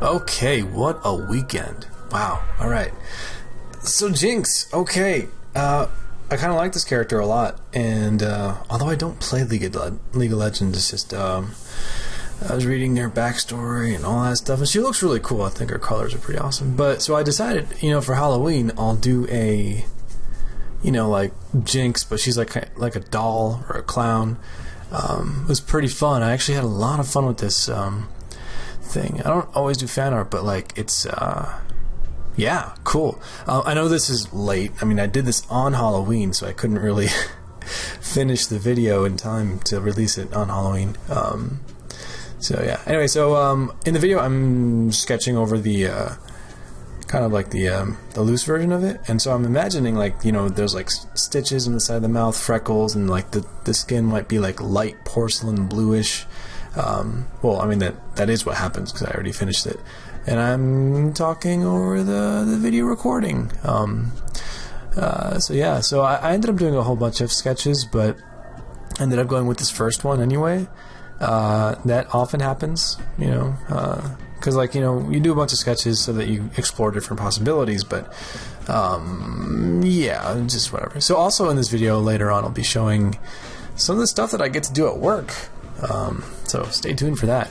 Okay, what a weekend. Wow, alright. So Jinx, okay. I kind of like this character a lot, and although I don't play League of Legends, it's just, I was reading their backstory and all that stuff, and she looks really cool. I think her colors are pretty awesome. But, so I decided, for Halloween, I'll do a, like Jinx, but she's like a doll or a clown. It was pretty fun. I actually had a lot of fun with this, thing. I don't always do fan art, but like it's yeah, cool. I know this is late. I mean, I did this on Halloween, so I couldn't really finish the video in time to release it on Halloween. So yeah. Anyway, so in the video I'm sketching over the kind of like the loose version of it, and so I'm imagining like there's like stitches on the side of the mouth, freckles, and like the skin might be like light porcelain bluish. Well, I mean that is what happens because I already finished it, and I'm talking over the video recording. So yeah, so I ended up doing a whole bunch of sketches, but ended up going with this first one anyway. That often happens, because like you do a bunch of sketches so that you explore different possibilities, but yeah, just whatever. So also in this video later on, I'll be showing some of the stuff that I get to do at work. So stay tuned for that.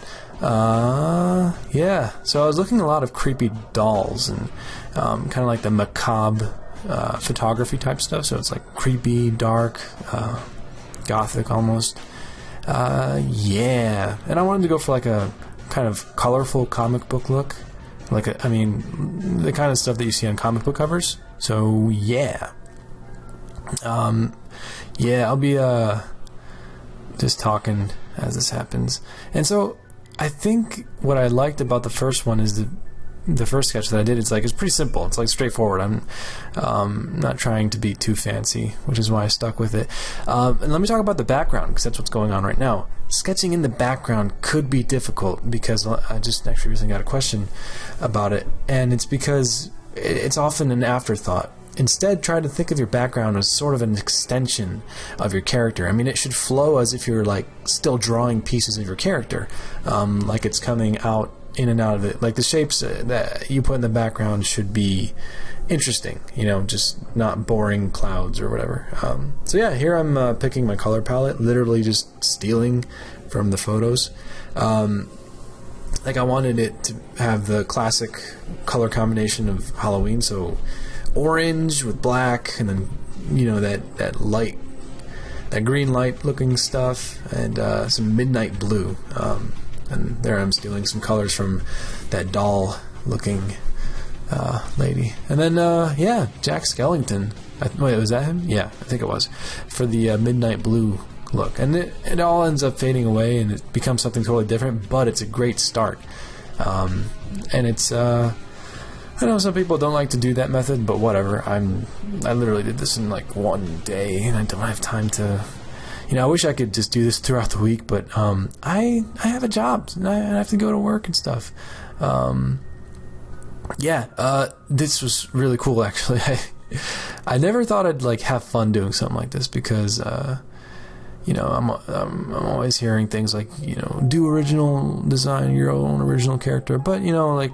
Yeah, so I was looking at a lot of creepy dolls and kind of like the macabre photography type stuff. So it's like creepy, dark, gothic almost. Yeah, and I wanted to go for like a kind of colorful comic book look, like the kind of stuff that you see on comic book covers. So yeah, yeah, I'll be just talking as this happens. And so I think what I liked about the first one is the first sketch that I did, it's pretty simple. It's like straightforward. I'm not trying to be too fancy, which is why I stuck with it. And let me talk about the background, because that's what's going on right now. Sketching in the background could be difficult, because I just actually recently got a question about it, and it's because it's often an afterthought. Instead, try to think of your background as sort of an extension of your character. I mean, it should flow as if you're like still drawing pieces of your character, like it's coming out in and out of it. Like the shapes that you put in the background should be interesting, just not boring clouds or whatever. So yeah, here I'm picking my color palette, literally just stealing from the photos. Like I wanted it to have the classic color combination of Halloween, so orange with black, and then that light, that green light looking stuff, and some midnight blue. And there I'm stealing some colors from that doll looking lady. And then yeah, Jack Skellington. Wait, was that him? Yeah, I think it was, for the midnight blue look. And it all ends up fading away and it becomes something totally different, but it's a great start. And it's I know some people don't like to do that method, but whatever. I literally did this in like one day, and I don't have time to. I wish I could just do this throughout the week, but I have a job, and I have to go to work and stuff. Yeah, this was really cool actually. I never thought I'd like have fun doing something like this, because I'm always hearing things like do original design, your own original character, but like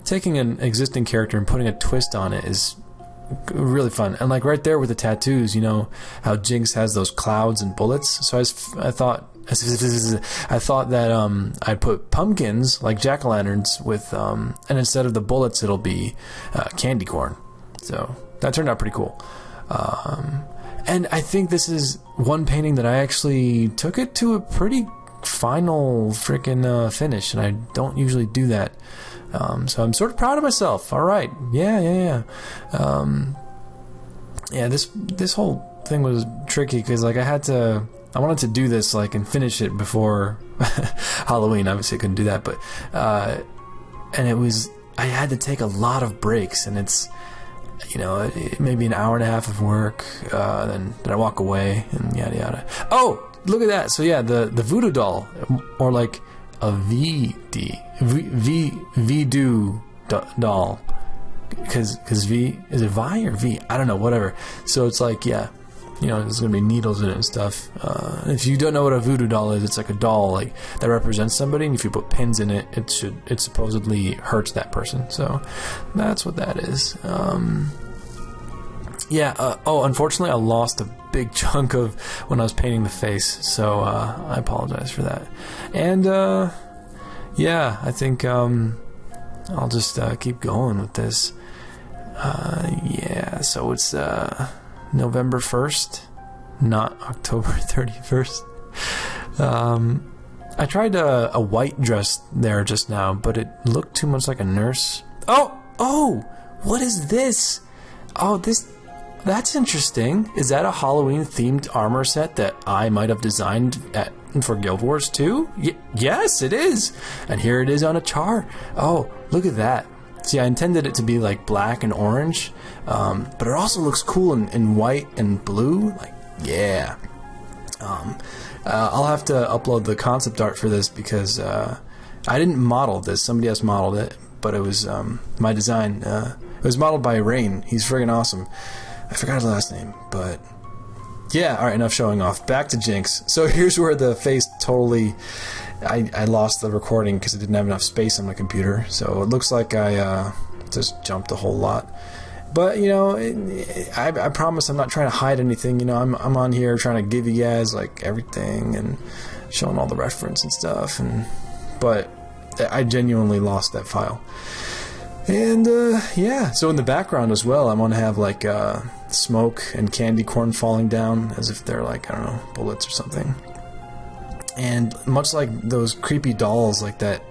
taking an existing character and putting a twist on it is really fun. And like right there with the tattoos, how Jinx has those clouds and bullets. So I thought that I'd put pumpkins like jack-o'-lanterns with and instead of the bullets it'll be candy corn. So that turned out pretty cool. And I think this is one painting that I actually took it to a pretty final freaking finish, and I don't usually do that. So I'm sort of proud of myself. All right, yeah. Yeah, this whole thing was tricky because like I wanted to do this like and finish it before Halloween. Obviously, I couldn't do that, but and I had to take a lot of breaks, and it's maybe an hour and a half of work, then I walk away and yada yada. Oh, look at that! So yeah, the voodoo doll, or like a voodoo doll, because V, is it Vi or V? I don't know, whatever. So it's like, yeah, you know, there's gonna be needles in it and stuff. If you don't know what a voodoo doll is, it's like a doll like that represents somebody, and if you put pins in it, it supposedly hurts that person. So that's what that is. Unfortunately, I lost a big chunk of when I was painting the face, so I apologize for that. And I think I'll just keep going with this. So it's November 1st, not October 31st. I tried a white dress there just now, but it looked too much like a nurse. Oh, what is this? That's interesting. Is that a Halloween-themed armor set that I might have designed for Guild Wars 2? Yes, it is. And here it is on a char. Oh, look at that. See, I intended it to be like black and orange, but it also looks cool in white and blue. Like, yeah. I'll have to upload the concept art for this because I didn't model this. Somebody else modeled it, but it was my design. It was modeled by Rain. He's friggin' awesome. I forgot his last name, but yeah. All right, enough showing off. Back to Jinx. So here's where the face totally. I lost the recording because it didn't have enough space on my computer. So it looks like I just jumped a whole lot. But you know, I promise I'm not trying to hide anything. You know, I'm on here trying to give you guys like everything and showing all the reference and stuff. But I genuinely lost that file. And so in the background as well, I'm gonna have like smoke and candy corn falling down as if they're like, I don't know, bullets or something. And much like those creepy dolls like that,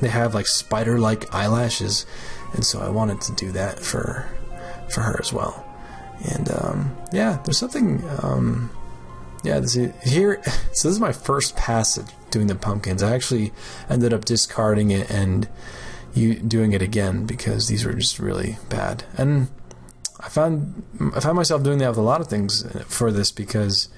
they have like spider-like eyelashes, and so I wanted to do that for her as well. And there's something here. So this is my first pass at doing the pumpkins. I actually ended up discarding it and doing it again because these were just really bad. And I found myself doing that with a lot of things for this because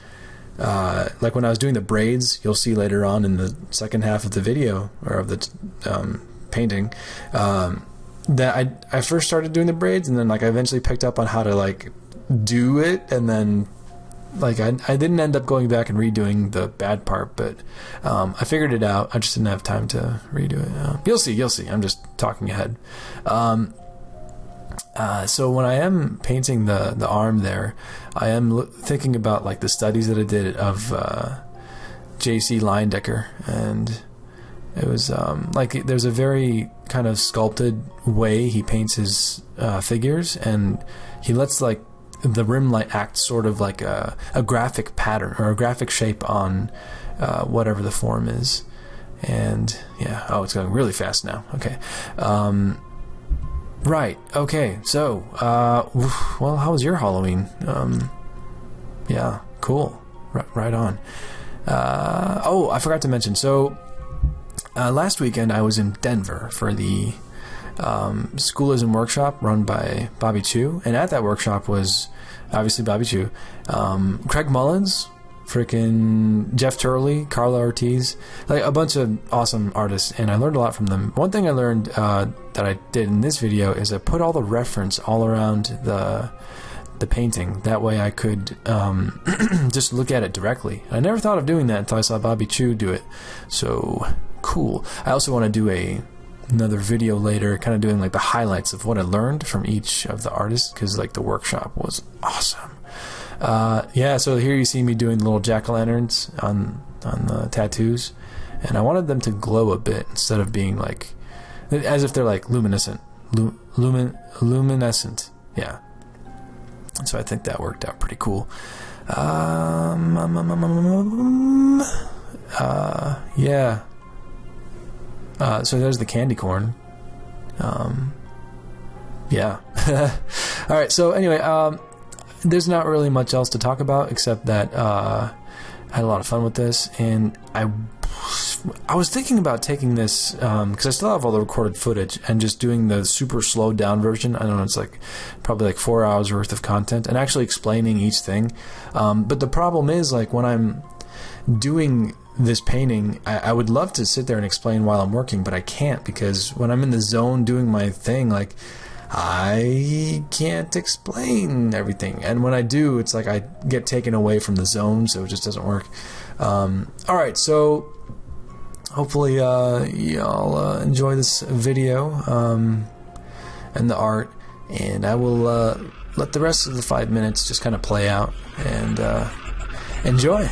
like when I was doing the braids, you'll see later on in the second half of the video or of the painting that I first started doing the braids, and then like I eventually picked up on how to like do it, and then like I didn't end up going back and redoing the bad part, but I figured it out. I just didn't have time to redo it. You'll see. I'm just talking ahead. So when I am painting the arm there, I am thinking about like the studies that I did of J.C. Leyendecker, and it was like there's a very kind of sculpted way he paints his figures, and he lets like the rim light act sort of like a graphic pattern or a graphic shape on whatever the form is. And yeah, it's going really fast now. Okay. Right. Okay. So, well, how was your Halloween? Yeah. Cool. Right on. I forgot to mention. So, last weekend I was in Denver for the Schoolism workshop run by Bobby Chu, and at that workshop was obviously Bobby Chu, Craig Mullins, freaking Jeff Turley, Carla Ortiz, like a bunch of awesome artists, and I learned a lot from them. One thing I learned that I did in this video is I put all the reference all around the painting. That way I could just look at it directly. I never thought of doing that until I saw Bobby Chu do it. So cool. I also want to do another video later, kind of doing like the highlights of what I learned from each of the artists, because like the workshop was awesome. So here you see me doing the little jack-o'-lanterns on the tattoos, and I wanted them to glow a bit instead of being like as if they're like luminescent. Luminescent. Yeah. So I think that worked out pretty cool. Yeah. So there's the candy corn. Yeah. All right. So anyway, there's not really much else to talk about except that I had a lot of fun with this, and I was thinking about taking this because I still have all the recorded footage and just doing the super slowed down version. I don't know, it's like probably like 4 hours worth of content and actually explaining each thing. But the problem is, like, when I'm doing this painting, I would love to sit there and explain while I'm working, but I can't, because when I'm in the zone doing my thing, like, I can't explain everything, and when I do, it's like I get taken away from the zone, so it just doesn't work. Alright, so hopefully y'all enjoy this video and the art, and I will let the rest of the 5 minutes just kind of play out, and enjoy.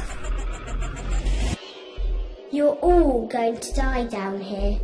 You're all going to die down here.